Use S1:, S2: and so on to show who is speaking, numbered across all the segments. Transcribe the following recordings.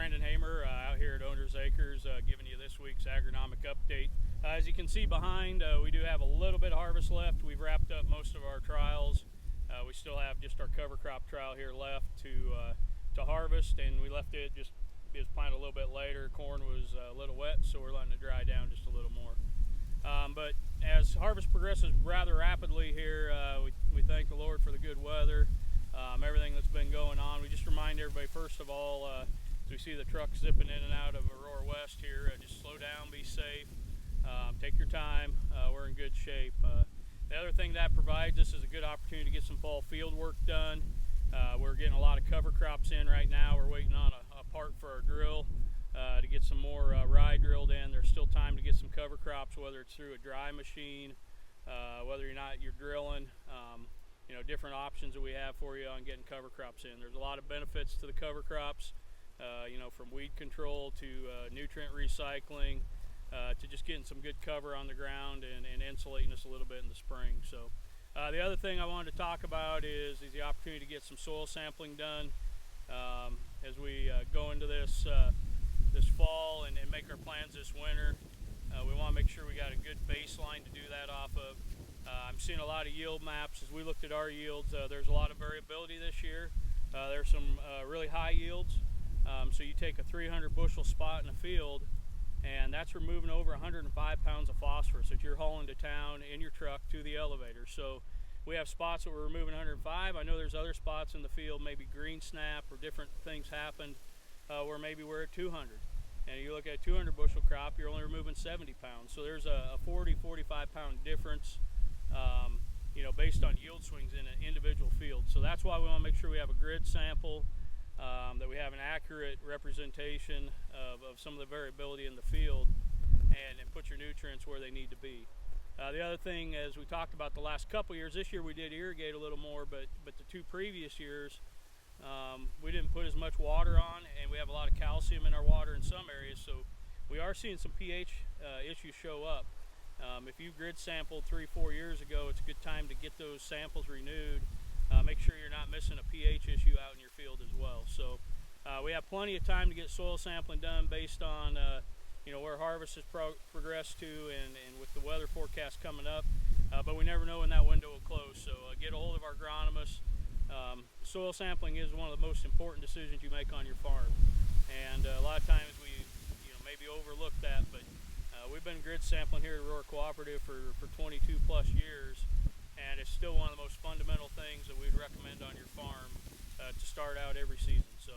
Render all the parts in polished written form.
S1: Brandon Hamer out here at Owner's Acres giving you this week's agronomic update. As you can see behind, we do have a little bit of harvest left. We've wrapped up most of our trials. We still have just our cover crop trial here left to harvest, and we left it just planted a little bit later. Corn was a little wet, so we're letting it dry down just a little more. But as harvest progresses rather rapidly here, we thank the Lord for the good weather, everything that's been going on. We just remind everybody, first of all, as we see the truck zipping in and out of Aurora West here, just slow down, be safe, take your time. We're in good shape. The other thing that provides us is a good opportunity to get some fall field work done. We're getting a lot of cover crops in right now. We're waiting on a part for our drill to get some more rye drilled in. There's still time to get some cover crops, whether it's through a dry machine, whether or not you're drilling, different options that we have for you on getting cover crops in. There's a lot of benefits to the cover crops, from weed control to nutrient recycling, to just getting some good cover on the ground and insulating us a little bit in the spring. So the other thing I wanted to talk about is the opportunity to get some soil sampling done as we go into this fall and make our plans this winter. We want to make sure we got a good baseline to do that off of. I'm seeing a lot of yield maps. As we looked at our yields, there's a lot of variability this year. There's some really high yields. So you take a 300 bushel spot in a field, and that's removing over 105 pounds of phosphorus that you're hauling to town in your truck to the elevator. So we have spots that we're removing 105. I know there's other spots in the field, maybe green snap or different things happened where maybe we're at 200. And you look at a 200 bushel crop, you're only removing 70 pounds. So there's a 45 pound difference, based on yield swings in an individual field. So that's why we want to make sure we have a grid sample, that we have an accurate representation of some of the variability in the field, and put your nutrients where they need to be. The other thing, as we talked about the last couple years, this year we did irrigate a little more, but the two previous years, we didn't put as much water on, and we have a lot of calcium in our water in some areas, so we are seeing some pH issues show up. If you grid sampled 3-4 years ago, it's a good time to get those samples renewed. Make sure you're not missing a pH issue out in your field as well. So we have plenty of time to get soil sampling done based on where harvest has progressed to and with the weather forecast coming up. But we never know when that window will close. So get a hold of our agronomists. Soil sampling is one of the most important decisions you make on your farm, and a lot of times we maybe overlook that, but we've been grid sampling here at Aurora Cooperative for 22 plus years, and it's still one of the most fundamental things that we'd recommend on your farm to start out every season. So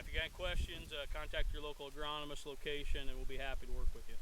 S1: if you got any questions, contact your local agronomist location, and we'll be happy to work with you.